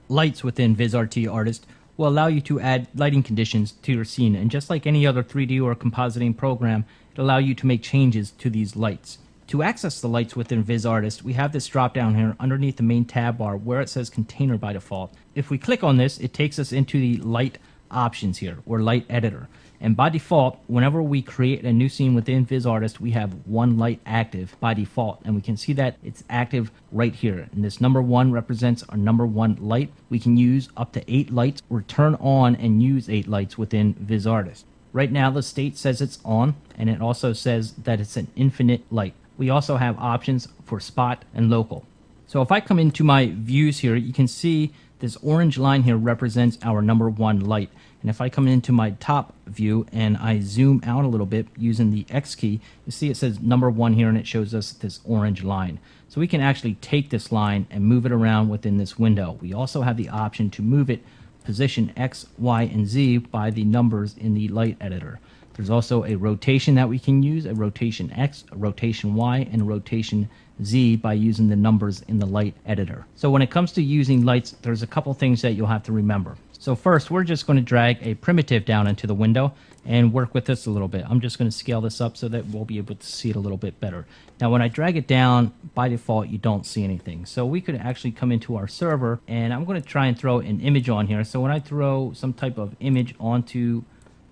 Lights within Vizrt Artist will allow you to add lighting conditions to your scene, and just like any other 3D or compositing program, it'll allow you to make changes to these lights. To access the lights within Vizrt Artist, we have this drop down here underneath the main tab bar where it says container by default. If we click on this, it takes us into the light options here, or light editor. And by default, whenever we create a new scene within Vizrt Artist, we have one light active by default, and we can see that it's active right here. And this number 1 represents our number 1 light. We can use up to 8 lights or turn on and use 8 lights within Vizrt Artist. Right now the state says it's on, and it also says that it's an infinite light. We also have options for spot and local. So if I come into my views here, you can see this orange line here represents our number 1 light. And if I come into my top view and I zoom out a little bit using the X key, you see it says number 1 here, and it shows us this orange line. So we can actually take this line and move it around within this window. We also have the option to move it position X, Y, and Z by the numbers in the light editor. There's also a rotation that we can use, a rotation X, a rotation Y, and a rotation Z by using the numbers in the light editor. So when it comes to using lights, there's a couple things that you'll have to remember. So first, we're just going to drag a primitive down into the window and work with this a little bit. I'm just going to scale this up so that we'll be able to see it a little bit better. Now when I drag it down, by default you don't see anything. So we could actually come into our server, and I'm going to try and throw an image on here. So when I throw some type of image onto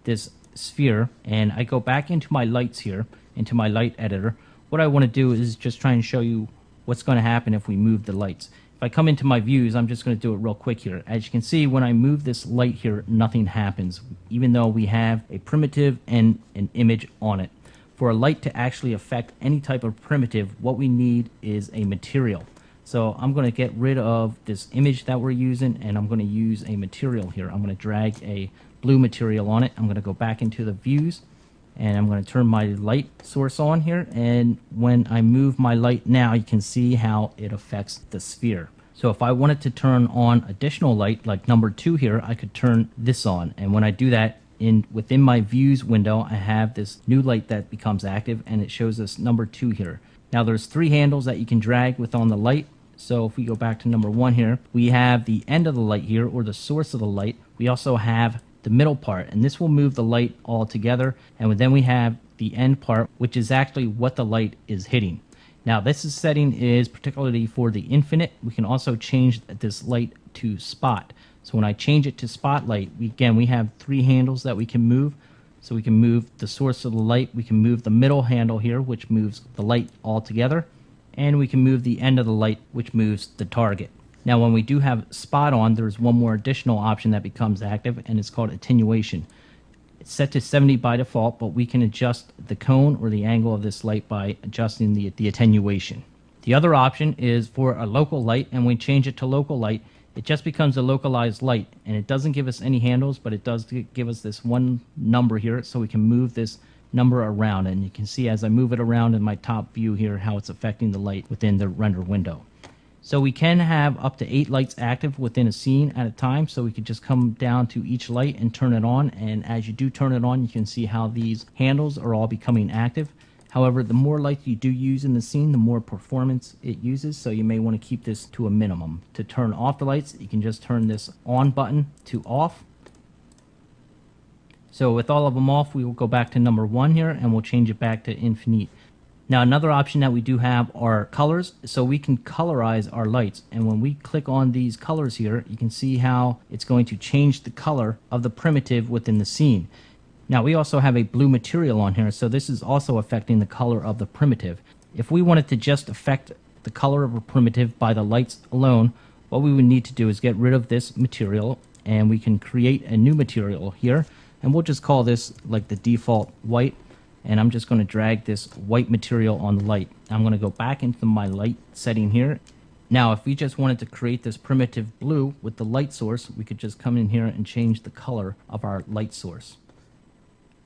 this sphere and I go back into my lights here, into my light editor, what I want to do is just try and show you what's going to happen if we move the lights. If I come into my views, I'm just going to do it real quick here. As you can see, when I move this light here, nothing happens, even though we have a primitive and an image on it. For a light to actually affect any type of primitive, what we need is a material. So I'm going to get rid of this image that we're using, and I'm going to use a material here. I'm going to drag a blue material on it. I'm going to go back into the views, and I'm going to turn my light source on here, and when I move my light now, you can see how it affects the sphere. So if I wanted to turn on additional light, like number 2 here, I could turn this on, and when I do that, within my views window, I have this new light that becomes active, and it shows us number 2 here. Now there's 3 handles that you can drag with on the light. So if we go back to number 1 here, we have the end of the light here, or the source of the light. We also have the middle part, and this will move the light all together, and then we have the end part, which is actually what the light is hitting. Now this setting is particularly for the infinite. We can also change this light to spot. So when I change it to spotlight, we have 3 handles that we can move. So we can move the source of the light, we can move the middle handle here, which moves the light all together, and we can move the end of the light, which moves the target. Now when we do have spot on, there's one more additional option that becomes active, and it's called attenuation. It's set to 70 by default, but we can adjust the cone or the angle of this light by adjusting the attenuation. The other option is for a local light, and when we change it to local light, it just becomes a localized light, and it doesn't give us any handles, but it does give us this one number here, so we can move this number around, and you can see as I move it around in my top view here how it's affecting the light within the render window. So we can have up to 8 lights active within a scene at a time, so we could just come down to each light and turn it on, and as you do turn it on, you can see how these handles are all becoming active. However, the more lights you do use in the scene, the more performance it uses, so you may want to keep this to a minimum. To turn off the lights, you can just turn this on button to off. So with all of them off, we will go back to number 1 here, and we'll change it back to infinite. Now another option that we do have are colors, so we can colorize our lights, and when we click on these colors here, you can see how it's going to change the color of the primitive within the scene. Now we also have a blue material on here, so this is also affecting the color of the primitive. If we wanted to just affect the color of a primitive by the lights alone, what we would need to do is get rid of this material, and we can create a new material here, and we'll just call this like the default white. And I'm just going to drag this white material on the light. I'm going to go back into my light setting here. Now if we just wanted to create this primitive blue with the light source, we could just come in here and change the color of our light source.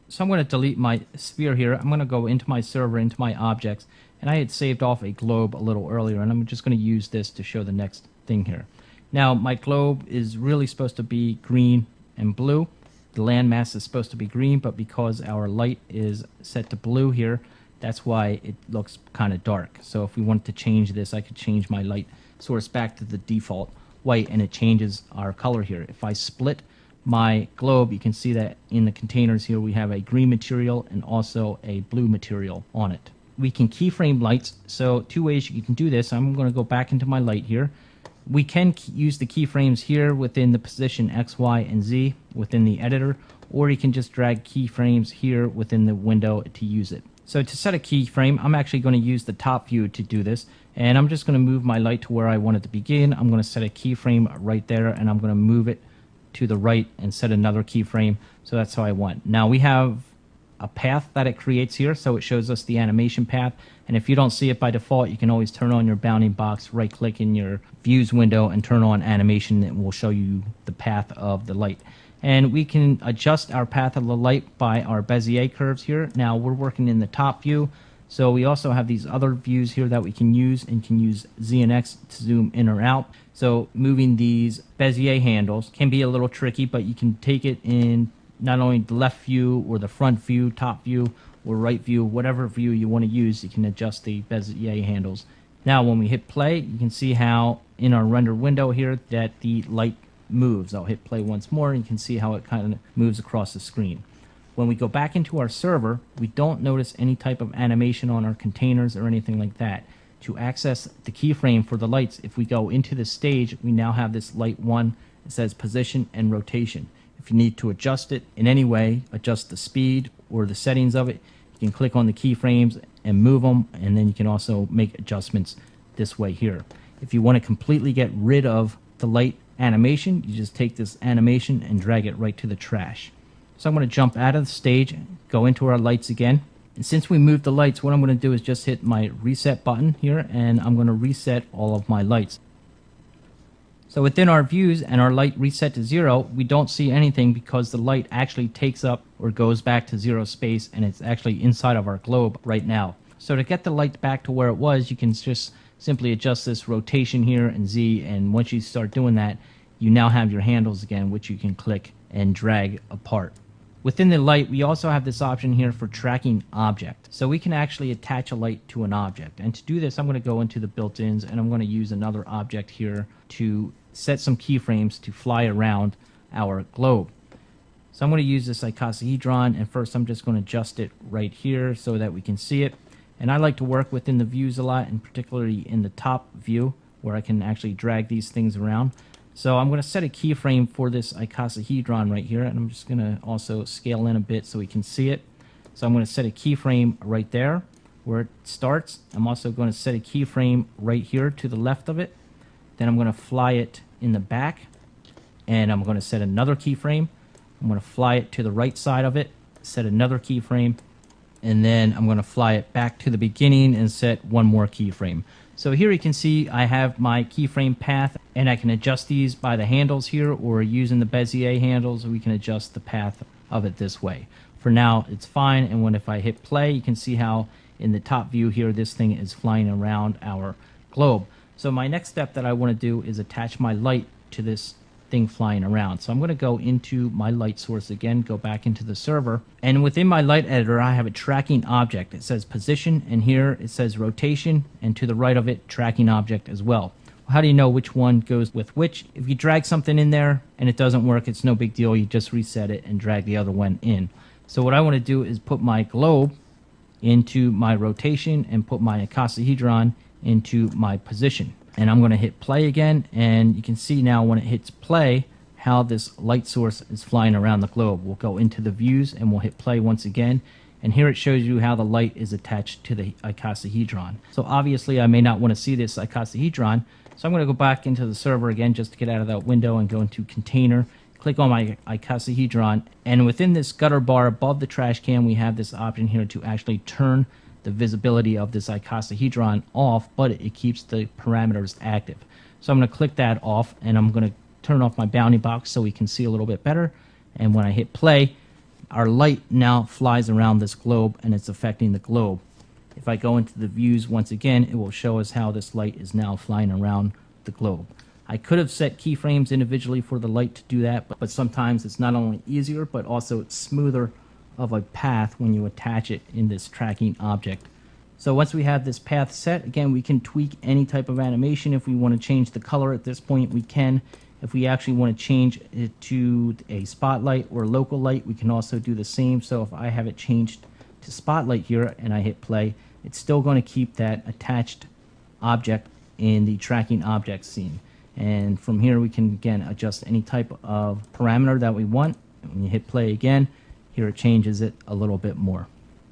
So I'm going to delete my sphere here. I'm going to go into my server, into my objects, and I had saved off a globe a little earlier, and I'm just going to use this to show the next thing here. Now my globe is really supposed to be green and blue. The landmass is supposed to be green, but because our light is set to blue here, that's why it looks kind of dark. So if we wanted to change this, I could change my light source back to the default white and it changes our color here. If I split my globe, you can see that in the containers here we have a green material and also a blue material on it. We can keyframe lights, so two ways you can do this. I'm going to go back into my light here. We can use the keyframes here within the position X, Y, and Z within the editor, or you can just drag keyframes here within the window to use it. So to set a keyframe, I'm actually going to use the top view to do this, and I'm just going to move my light to where I want it to begin. I'm going to set a keyframe right there, and I'm going to move it to the right and set another keyframe. So that's how I want. Now we have a path that it creates here, so it shows us the animation path, and if you don't see it by default, you can always turn on your bounding box, right click in your views window and turn on animation, and it will show you the path of the light. And we can adjust our path of the light by our Bezier curves here. Now we're working in the top view, so we also have these other views here that we can use, and can use Z and X to zoom in or out. So moving these Bezier handles can be a little tricky, but you can take it in not only the left view or the front view, top view, or right view, whatever view you want to use, you can adjust the Bezier handles. Now when we hit play, you can see how in our render window here that the light moves. I'll hit play once more, and you can see how it kind of moves across the screen. When we go back into our server, we don't notice any type of animation on our containers or anything like that. To access the keyframe for the lights, if we go into the stage, we now have this light 1. It says position and rotation. If you need to adjust it in any way, adjust the speed or the settings of it, you can click on the keyframes and move them, and then you can also make adjustments this way here. If you want to completely get rid of the light animation, you just take this animation and drag it right to the trash. So I'm going to jump out of the stage, go into our lights again, and since we moved the lights, what I'm going to do is just hit my reset button here, and I'm going to reset all of my lights. So within our views and our light reset to 0, we don't see anything because the light actually takes up or goes back to 0 space, and it's actually inside of our globe right now. So to get the light back to where it was, you can just simply adjust this rotation here and Z, and once you start doing that, you now have your handles again, which you can click and drag apart. Within the light, we also have this option here for tracking object. So we can actually attach a light to an object. And to do this, I'm going to go into the built-ins, and I'm going to use another object here to set some keyframes to fly around our globe. So I'm going to use this icosahedron, and first I'm just going to adjust it right here so that we can see it. And I like to work within the views a lot, and particularly in the top view where I can actually drag these things around. So I'm going to set a keyframe for this icosahedron right here, and I'm just going to also scale in a bit so we can see it. So I'm going to set a keyframe right there where it starts. I'm also going to set a keyframe right here to the left of it. Then I'm going to fly it in the back, and I'm going to set another keyframe. I'm going to fly it to the right side of it, set another keyframe, and then I'm going to fly it back to the beginning and set one more keyframe. So here you can see I have my keyframe path, and I can adjust these by the handles here, or using the Bezier handles, we can adjust the path of it this way. For now, it's fine, and if I hit play, you can see how in the top view here, this thing is flying around our globe. So my next step that I want to do is attach my light to this thing flying around. So I'm going to go into my light source again, go back into the server, and within my light editor I have a tracking object. It says position, and here it says rotation, and to the right of it, tracking object as well. How do you know which one goes with which? If you drag something in there and it doesn't work, it's no big deal. You just reset it and drag the other one in. So what I want to do is put my globe into my rotation and put my icosahedron into my position. And I'm going to hit play again, and you can see now when it hits play how this light source is flying around the globe. We'll go into the views and we'll hit play once again, and here it shows you how the light is attached to the icosahedron. So obviously I may not want to see this icosahedron, so I'm going to go back into the server again just to get out of that window and go into container, click on my icosahedron, and within this gutter bar above the trash can we have this option here to actually turn the visibility of this icosahedron off, but it keeps the parameters active. So I'm going to click that off, and I'm going to turn off my bounding box so we can see a little bit better. And when I hit play, our light now flies around this globe, and it's affecting the globe. If I go into the views once again, it will show us how this light is now flying around the globe. I could have set keyframes individually for the light to do that, but sometimes it's not only easier, but also it's smoother of a path when you attach it in this tracking object. So once we have this path set, again, we can tweak any type of animation. If we want to change the color at this point, we can. If we actually want to change it to a spotlight or local light, we can also do the same. So if I have it changed to spotlight here and I hit play, it's still going to keep that attached object in the tracking object scene. And from here we can again adjust any type of parameter that we want. And when you hit play again, here it changes it a little bit more.